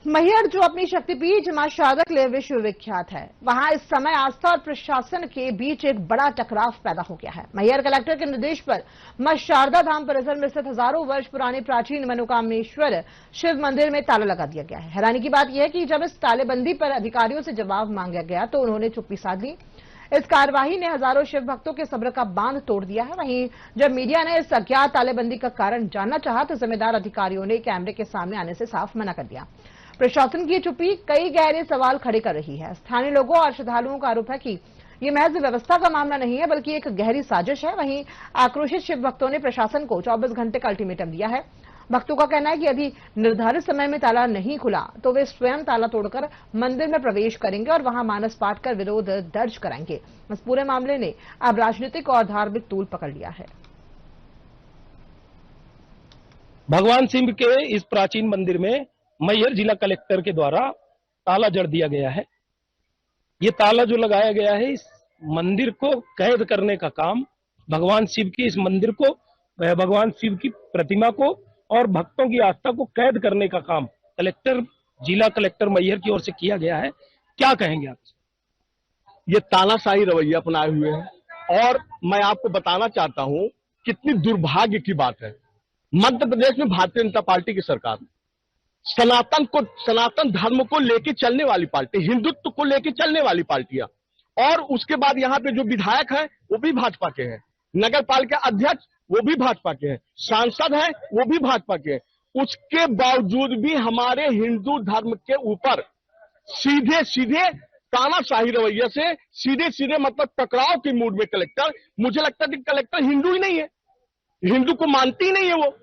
मैहर जो अपनी शक्तिपीठ मां शारदा के लिए विश्वविख्यात है, वहां इस समय आस्था और प्रशासन के बीच एक बड़ा टकराव पैदा हो गया है। मैहर कलेक्टर के निर्देश पर मां शारदा धाम परिसर में स्थित हजारों वर्ष पुराने प्राचीन मनोकामनेश्वर शिव मंदिर में ताला लगा दिया गया है। हैरानी की बात यह है कि जब इस तालेबंदी पर अधिकारियों से जवाब मांगा गया तो उन्होंने चुप्पी साध ली। इस कार्यवाही ने हजारों शिव भक्तों के सब्र का बांध तोड़ दिया है। वहीं जब मीडिया ने इस अज्ञात तालेबंदी का कारण जानना चाहा तो जिम्मेदार अधिकारियों ने कैमरे के सामने आने से साफ मना कर दिया। प्रशासन की चुप्पी कई गहरे सवाल खड़े कर रही है। स्थानीय लोगों और श्रद्धालुओं का आरोप है कि ये महज व्यवस्था का मामला नहीं है, बल्कि एक गहरी साजिश है। वहीं आक्रोशित शिव भक्तों ने प्रशासन को 24 घंटे का अल्टीमेटम दिया है। भक्तों का कहना है कि यदि निर्धारित समय में ताला नहीं खुला तो वे स्वयं ताला तोड़कर मंदिर में प्रवेश करेंगे और वहां मानस पाठ कर विरोध दर्ज कराएंगे। इस पूरे मामले ने अब राजनीतिक और धार्मिक तूल पकड़ लिया है। भगवान शिव के इस प्राचीन मंदिर में मैहर जिला कलेक्टर के द्वारा ताला जड़ दिया गया है। ये ताला जो लगाया गया है, इस मंदिर को कैद करने का काम, भगवान शिव की इस मंदिर को, भगवान शिव की प्रतिमा को और भक्तों की आस्था को कैद करने का काम जिला कलेक्टर मैहर की ओर से किया गया है। क्या कहेंगे आप? ये तानाशाही रवैया अपनाए हुए हैं और मैं आपको बताना चाहता हूं कितनी दुर्भाग्य की बात है। मध्य प्रदेश में भारतीय जनता पार्टी की सरकार, सनातन धर्म को लेके चलने वाली पार्टी, हिंदुत्व को लेके चलने वाली पार्टियां, और उसके बाद यहाँ पे जो विधायक हैं वो भी भाजपा के हैं, नगर पालिका अध्यक्ष वो भी भाजपा के हैं, सांसद हैं वो भी भाजपा के हैं। उसके बावजूद भी हमारे हिंदू धर्म के ऊपर सीधे सीधे तानाशाही रवैया से सीधे मतलब टकराव के मूड में कलेक्टर, मुझे लगता है कि कलेक्टर हिंदू ही नहीं है, हिंदू को मानती ही नहीं है वो।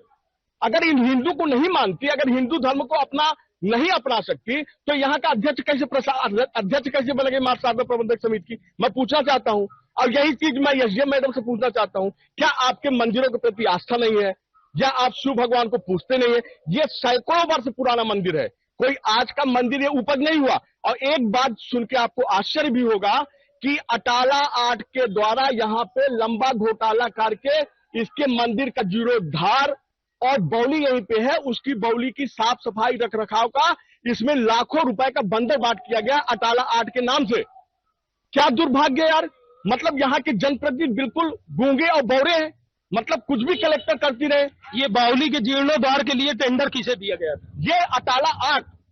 अगर इन हिंदू को नहीं मानती, अगर हिंदू धर्म को अपना नहीं अपना सकती तो यहाँ का अध्यक्ष कैसे बनेगी मां शारदा प्रबंधक समिति की? मैं पूछना चाहता हूँ। और यही चीज मैं एसडीएम मैडम से पूछना चाहता हूँ, क्या आपके मंदिरों के प्रति आस्था नहीं है या आप शिव भगवान को पूछते नहीं है? ये सैकड़ों वर्ष पुराना मंदिर है, कोई आज का मंदिर ये उपज नहीं हुआ। और एक बात सुन के आपको आश्चर्य भी होगा कि अटाला आर्ट के द्वारा यहाँ पे लंबा घोटाला करके इसके मंदिर का जीर्णोद्धार और बौली यहीं पे है, उसकी बौली की साफ सफाई रख रखाव का इसमें लाखों रुपए का बंदरबाट किया गया अटाला आर्ट के नाम से। क्या दुर्भाग्य यार, मतलब यहाँ के जनप्रतिनिधि बिल्कुल गूंगे और बौरे हैं, मतलब कुछ भी कलेक्टर करती रहे। ये बावली के जीर्णोद्धार के लिए टेंडर किसे दिया गया था? ये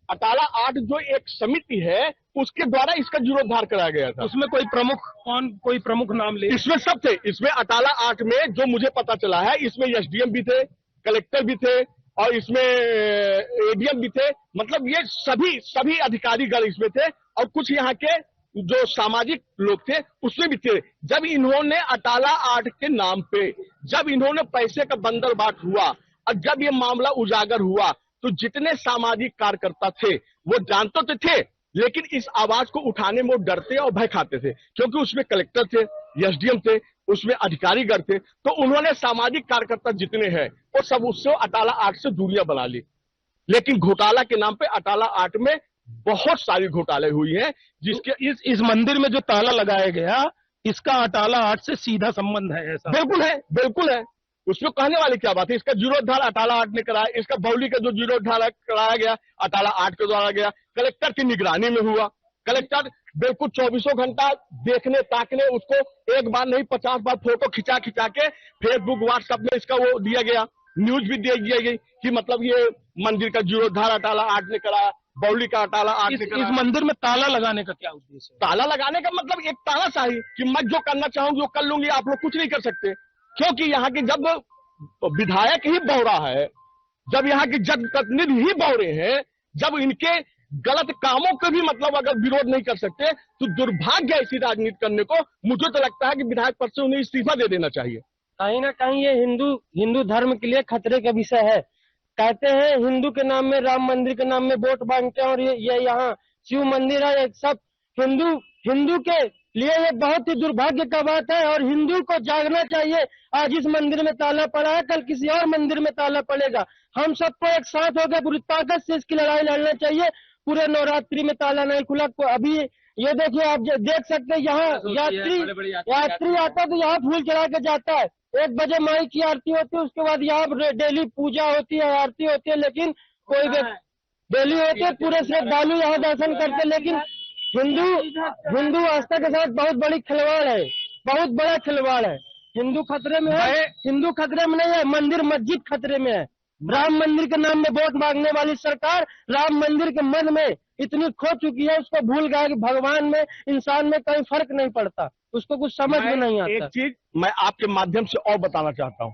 अटाला आर्ट जो एक समिति है उसके द्वारा इसका जीर्णोद्धार कराया गया था। उसमें कोई प्रमुख नाम ले? इसमें सब थे। इसमें अटाला आर्ट में जो मुझे पता चला है, इसमें एसडीएम भी थे, कलेक्टर भी थे और इसमें एडीएम भी थे, मतलब ये सभी अधिकारीगण इसमें थे और कुछ यहाँ के जो सामाजिक लोग थे उसमें भी थे। जब इन्होंने अटाला आर्ट के नाम पे जब इन्होंने पैसे का बंदरबाट हुआ और जब ये मामला उजागर हुआ तो जितने सामाजिक कार्यकर्ता थे वो जानते तो थे, लेकिन इस आवाज को उठाने में वो डरते और भय खाते थे, क्योंकि उसमें कलेक्टर थे, एसडीएम थे, उसमें अधिकारीगण थे। तो उन्होंने सामाजिक कार्यकर्ता जितने हैं वो सब उससे अटाला आर्ट से दूरियां बना ली। लेकिन घोटाला के नाम पे अटाला आर्ट में बहुत सारी घोटाले हुई हैं, जिसके इस मंदिर में जो ताला लगाया गया इसका अटाला आर्ट से सीधा संबंध है? ऐसा बिल्कुल है। उसमें कहने वाली क्या बात है? इसका जीर्णोद्धार अटाला आर्ट ने कराया, इसका बौली का जो जीर्णोद्धार कराया गया अटाला आर्ट के द्वारा गया, कलेक्टर की निगरानी में हुआ। कलेक्टर बिल्कुल 24 घंटा देखने ताकने, उसको एक बार नहीं 50 बार फोटो खिंचा के फेसबुक व्हाट्सएप में इसका वो दिया गया, न्यूज भी दी गई कि मतलब ये मंदिर का जीर्णोद्धार अटाला आर्ट ने कराया, बौली का अटाला आर्ट ने कराया। इस मंदिर में ताला लगाने का क्या उद्देश्य है? ताला लगाने का मतलब एक तानाशाही कि मैं जो करना चाहूंगी वो कर लूंगी, आप लोग कुछ नहीं कर सकते। क्योंकि यहाँ के जब विधायक ही बौरा है, जब यहाँ के जनप्रतिनिधि ही बौरे हैं, जब इनके गलत कामों के भी मतलब अगर विरोध नहीं कर सकते तो दुर्भाग्य ऐसी राजनीति करने को। मुझे तो लगता है कि विधायक पद से उन्हें इस्तीफा दे देना चाहिए। कहीं ना कहीं ये हिंदू धर्म के लिए खतरे का विषय है। कहते हैं हिंदू के नाम में, राम मंदिर के नाम में वोट मांगते हैं और ये यहाँ शिव मंदिर है, सब हिंदू के लिए ये बहुत ही दुर्भाग्य का बात है और हिंदू को जागना चाहिए। आज इस मंदिर में ताला पड़ा है, कल किसी और मंदिर में ताला पड़ेगा। हम सबको एक साथ होकर पूरी ताकत से इसकी लड़ाई लड़ना चाहिए। पूरे नवरात्रि में ताला नहीं खुला। अभी ये देखिए, आप देख सकते हैं यहाँ यात्री आता है तो यहाँ फूल चढ़ा के जाता है। 1 बजे माई की आरती होती है, उसके बाद यहाँ डेली पूजा होती है, आरती होती है, लेकिन कोई डेली होते पूरे श्रद्धालु यहाँ दर्शन करते, लेकिन हिंदू आस्था के साथ बहुत बड़ी खिलवाड़ है, बहुत बड़ा खिलवाड़ है। हिंदू खतरे में है, हिंदू खतरे में नहीं है, मंदिर मस्जिद खतरे में है। राम मंदिर के नाम में वोट मांगने वाली सरकार राम मंदिर के मन में इतनी खो चुकी है, उसको भूल गया कि भगवान में इंसान में कोई फर्क नहीं पड़ता, उसको कुछ समझ में नहीं आता। एक चीज मैं आपके माध्यम से और बताना चाहता हूँ,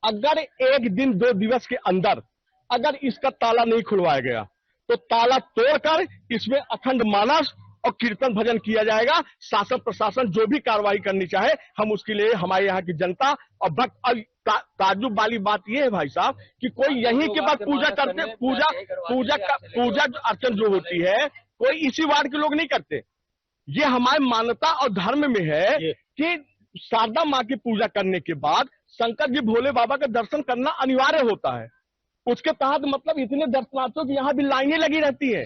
अगर एक दिन 2 दिवस के अंदर अगर इसका ताला नहीं खुलवाया गया तो ताला तोड़कर इसमें अखंड मानस और कीर्तन भजन किया जाएगा। शासन प्रशासन जो भी कार्रवाई करनी चाहे हम उसके लिए, हमारे यहाँ की जनता और भक्त। और ताज्जुब वाली बात यह है भाई साहब कि कोई यहीं के बाद पूजा करते, पूजा अर्चन जो होती है कोई इसी वार्ड के लोग नहीं करते। ये हमारी मान्यता और धर्म में है कि शारदा माँ की पूजा करने के बाद शंकर जी भोले बाबा का दर्शन करना अनिवार्य होता है। उसके तहत मतलब इतने दर्शनार्थियों की यहाँ भी लाइनें लगी रहती है,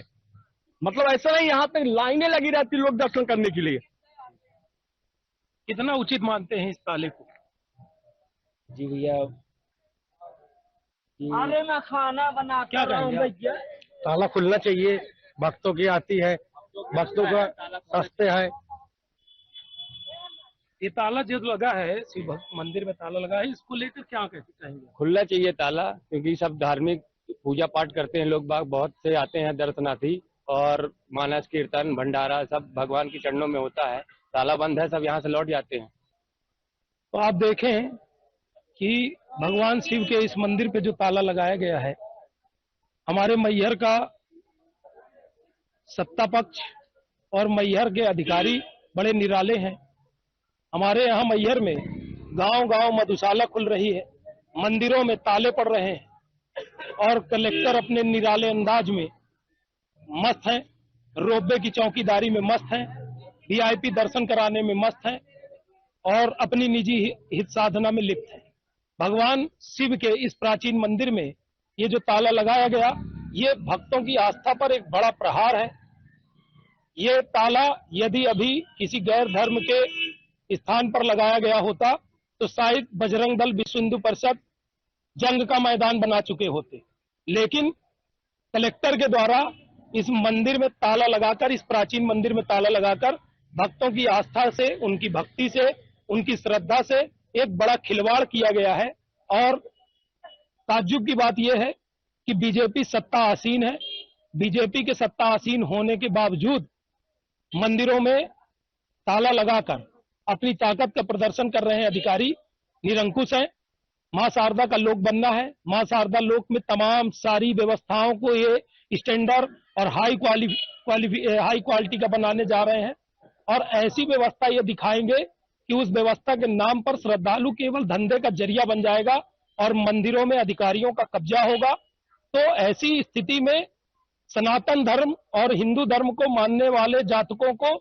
मतलब ऐसा नहीं यहाँ पे लाइनें लगी रहती लोग दर्शन करने के लिए। कितना उचित मानते हैं इस ताले को? जी भैया, अरे मैं खाना बना क्या कहेंगे? ताला खुलना चाहिए, भक्तों की आती है, भक्तों का सस्ते है। ये ताला जो लगा है, शिव भक्त मंदिर में ताला लगा है, इसको लेकर क्या कहेंगे? खुलना चाहिए ताला, क्योंकि सब धार्मिक पूजा पाठ करते हैं लोग बाग, बहुत से आते हैं दर्शनार्थी, और मानस कीर्तन भंडारा सब भगवान के चरणों में होता है। ताला बंद है, सब यहाँ से लौट जाते हैं। तो आप देखें कि भगवान शिव के इस मंदिर पे जो ताला लगाया गया है, हमारे मैहर का सत्ता पक्ष और मैहर के अधिकारी बड़े निराले हैं। हमारे यहाँ मैहर में गांव-गांव मधुशाला खुल रही है, मंदिरों में ताले पड़ रहे हैं, और कलेक्टर अपने निराले अंदाज में मस्त हैं, रोपवे की चौकीदारी में मस्त हैं, वीआईपी दर्शन कराने में मस्त हैं, और अपनी निजी हित साधना में लिप्त हैं। भगवान शिव के इस प्राचीन मंदिर में ये जो ताला लगाया गया, ये भक्तों की आस्था पर एक बड़ा प्रहार है। ये ताला यदि अभी किसी गैर धर्म के स्थान पर लगाया गया होता तो शायद बजरंग दल, विश्व हिंदू परिषद जंग का मैदान बना चुके होते, लेकिन कलेक्टर के द्वारा इस मंदिर में ताला लगाकर, इस प्राचीन मंदिर में ताला लगाकर भक्तों की आस्था से, उनकी भक्ति से, उनकी श्रद्धा से एक बड़ा खिलवाड़ किया गया है। और ताज्जुब की बात यह है कि बीजेपी सत्ता आसीन है, बीजेपी के सत्ता आसीन होने के बावजूद मंदिरों में ताला लगाकर अपनी ताकत का प्रदर्शन कर रहे हैं अधिकारी, निरंकुश हैं। मां शारदा का लोक बनना है, मां शारदा लोक में तमाम सारी व्यवस्थाओं को ये स्टैंडर्ड और हाई क्वालिटी का बनाने जा रहे हैं, और ऐसी व्यवस्था ये दिखाएंगे कि उस व्यवस्था के नाम पर श्रद्धालु केवल धंधे का जरिया बन जाएगा और मंदिरों में अधिकारियों का कब्जा होगा। तो ऐसी स्थिति में सनातन धर्म और हिंदू धर्म को मानने वाले जातकों को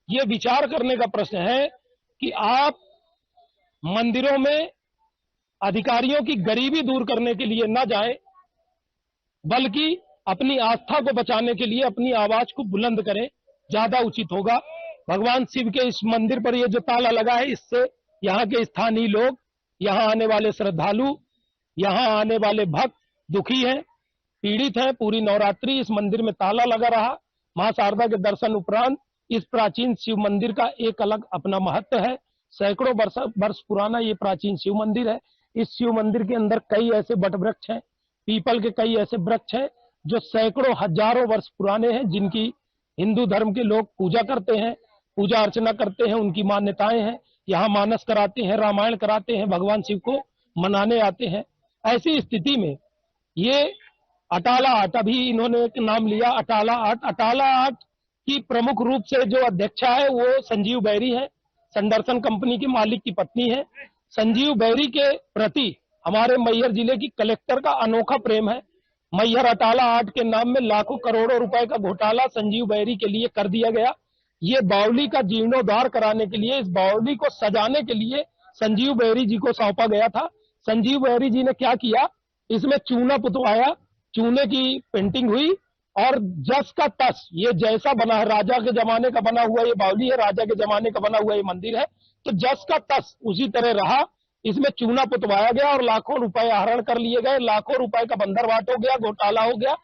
ये विचार करने का प्रश्न है कि आप मंदिरों में अधिकारियों की गरीबी दूर करने के लिए न जाएं, बल्कि अपनी आस्था को बचाने के लिए अपनी आवाज को बुलंद करें, ज्यादा उचित होगा। भगवान शिव के इस मंदिर पर ये जो ताला लगा है, इससे यहाँ के स्थानीय लोग, यहाँ आने वाले श्रद्धालु, यहाँ आने वाले भक्त दुखी हैं, पीड़ित हैं। पूरी नवरात्रि इस मंदिर में ताला लगा रहा। मां शारदा के दर्शन उपरांत इस प्राचीन शिव मंदिर का एक अलग अपना महत्व है। सैकड़ों वर्ष पुराना ये प्राचीन शिव मंदिर है। इस शिव मंदिर के अंदर कई ऐसे बट वृक्ष हैं, पीपल के कई ऐसे वृक्ष हैं जो सैकड़ों हजारों वर्ष पुराने हैं, जिनकी हिंदू धर्म के लोग पूजा करते हैं, पूजा अर्चना करते हैं, उनकी मान्यताएं हैं। यहाँ मानस कराते हैं, रामायण कराते हैं, भगवान शिव को मनाने आते हैं। ऐसी स्थिति में ये अटाला आट, अभी इन्होंने एक नाम लिया अटाला आट। अटाला आट की प्रमुख रूप से जो अध्यक्षा है वो संजीव बैरी है, संदर्शन कंपनी की मालिक की पत्नी है। संजीव बैरी के प्रति हमारे मैहर जिले की कलेक्टर का अनोखा प्रेम है। मैहर अटाला आट के नाम में लाखों करोड़ों रुपए का घोटाला संजीव बैरी के लिए कर दिया गया। ये बावली का जीर्णोद्धार कराने के लिए, इस बावली को सजाने के लिए संजीव बैरी जी को सौंपा गया था। संजीव बैरी जी ने क्या किया, इसमें चूना पुतवाया, चूने की पेंटिंग हुई और जस का तस, ये जैसा बना है, राजा के जमाने का बना हुआ ये बावली है, राजा के जमाने का बना हुआ ये मंदिर है, तो जस का तस उसी तरह रहा। इसमें चूना पुतवाया गया और लाखों रुपए आहरण कर लिए गए, लाखों रुपए का बंदरवाट हो गया, घोटाला हो गया।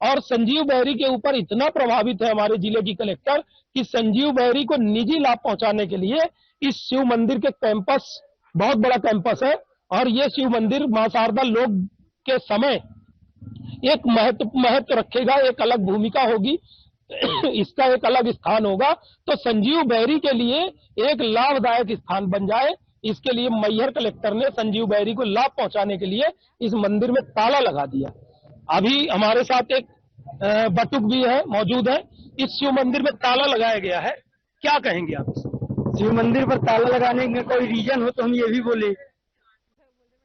और संजीव बहरी के ऊपर इतना प्रभावित है हमारे जिले की कलेक्टर कि संजीव बहरी को निजी लाभ पहुंचाने के लिए इस शिव मंदिर के कैंपस, बहुत बड़ा कैंपस है, और ये शिव मंदिर मां शारदा लोक के समय एक महत्व रखेगा, एक अलग भूमिका होगी, इसका एक अलग स्थान होगा। तो संजीव बहरी के लिए एक लाभदायक स्थान बन जाए, इसके लिए मैहर कलेक्टर ने संजीव बहरी को लाभ पहुंचाने के लिए इस मंदिर में ताला लगा दिया। अभी हमारे साथ एक बटुक भी है, मौजूद है। इस शिव मंदिर में ताला लगाया गया है, क्या कहेंगे आप? शिव मंदिर पर ताला लगाने का कोई रीजन हो तो हम ये भी बोले,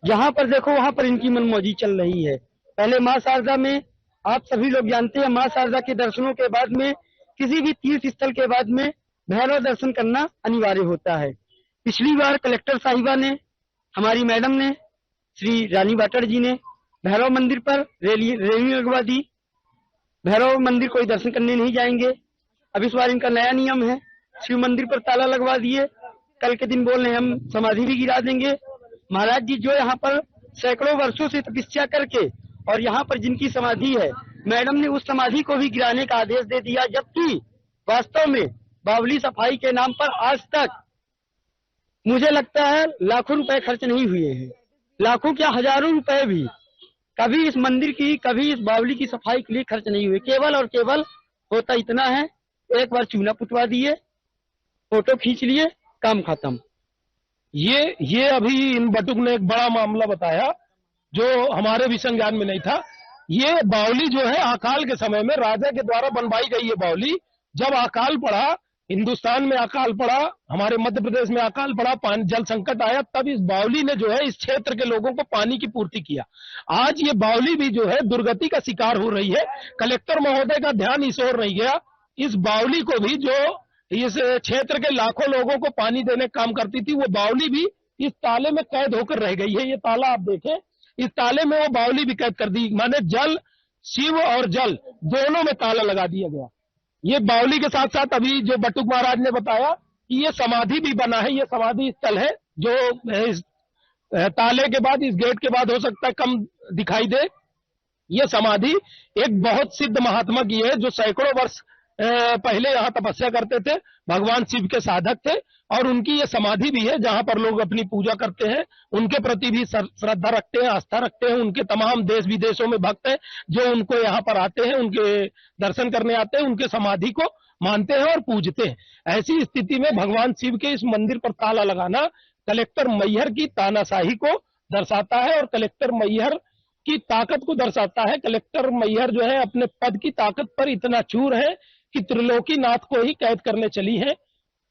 जहाँ पर देखो वहाँ पर इनकी मनमौजी चल रही है। पहले माँ शारदा में आप सभी लोग जानते हैं, माँ शारदा के दर्शनों के बाद में किसी भी तीर्थ स्थल के बाद में भैरव दर्शन करना अनिवार्य होता है। पिछली बार कलेक्टर साहिबा ने, हमारी मैडम ने, श्री रानी वाटर जी ने भैरव मंदिर पर रैली लगवा दी। भैरव मंदिर कोई दर्शन करने नहीं जाएंगे। अब इस बार इनका नया नियम है, शिव मंदिर पर ताला लगवा दिए। कल के दिन बोल रहे हैं हम समाधि भी गिरा देंगे। महाराज जी जो यहाँ पर सैकड़ों वर्षों से तपस्या करके और यहाँ पर जिनकी समाधि है, मैडम ने उस समाधि को भी गिराने का आदेश दे दिया, जबकि वास्तव में बावली सफाई के नाम पर आज तक मुझे लगता है लाखों रुपए खर्च नहीं हुए हैं, लाखों क्या हजारों रुपए भी कभी इस मंदिर की, कभी इस बावली की सफाई के लिए खर्च नहीं हुए। केवल और केवल होता इतना है, एक बार चूना पुतवा दिए, फोटो खींच लिए, काम खत्म। ये अभी इन बटुक ने एक बड़ा मामला बताया जो हमारे भी संज्ञान में नहीं था। ये बावली जो है अकाल के समय में राजा के द्वारा बनवाई गई है बावली। जब अकाल पड़ा, हिंदुस्तान में अकाल पड़ा, हमारे मध्य प्रदेश में अकाल पड़ा, पानी जल संकट आया, तब इस बावली ने जो है इस क्षेत्र के लोगों को पानी की पूर्ति किया। आज ये बावली भी जो है दुर्गति का शिकार हो रही है। कलेक्टर महोदय का ध्यान इस ओर नहीं गया। इस बावली को भी, जो इस क्षेत्र के लाखों लोगों को पानी देने का काम करती थी, वो बावली भी इस ताले में कैद होकर रह गई है। ये ताला आप देखें, इस ताले में वो बावली भी कैद कर दी, माने जल, शिव और जल दोनों में ताला लगा दिया गया। ये बावली के साथ साथ अभी जो बटुक महाराज ने बताया कि ये समाधि भी बना है, ये समाधि स्थल है जो इस ताले के बाद, इस गेट के बाद हो सकता है कम दिखाई दे। ये समाधि एक बहुत सिद्ध महात्मा की है जो सैकड़ों वर्ष पहले यहाँ तपस्या करते थे, भगवान शिव के साधक थे, और उनकी ये समाधि भी है जहाँ पर लोग अपनी पूजा करते हैं, उनके प्रति भी श्रद्धा रखते हैं, आस्था रखते हैं। उनके तमाम देश विदेशों में भक्त हैं जो उनको यहाँ पर आते हैं, उनके दर्शन करने आते हैं, उनके समाधि को मानते हैं और पूजते हैं। ऐसी स्थिति में भगवान शिव के इस मंदिर पर ताला लगाना कलेक्टर मैहर की तानाशाही को दर्शाता है और कलेक्टर मैहर की ताकत को दर्शाता है। कलेक्टर मैहर जो है अपने पद की ताकत पर इतना चूर है कि त्रिलोकीनाथ को ही कैद करने चली है।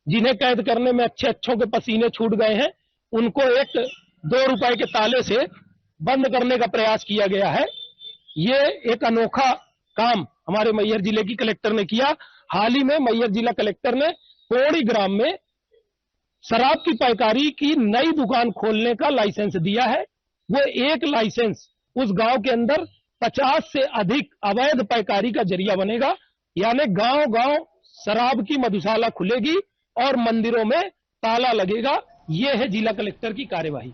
जिन्हें कैद करने में अच्छों के पसीने छूट गए हैं, उनको एक 2 रुपए के ताले से बंद करने का प्रयास किया गया है। ये एक अनोखा काम हमारे मैहर जिले की कलेक्टर ने किया। हाल ही में मैहर जिला कलेक्टर ने कोड़ी ग्राम में शराब की पैकारी की नई दुकान खोलने का लाइसेंस दिया है। वो एक लाइसेंस उस गांव के अंदर 50 से अधिक अवैध पैकारी का जरिया बनेगा, यानी गांव गांव शराब की मधुशाला खुलेगी और मंदिरों में ताला लगेगा। ये है जिला कलेक्टर की कार्यवाही।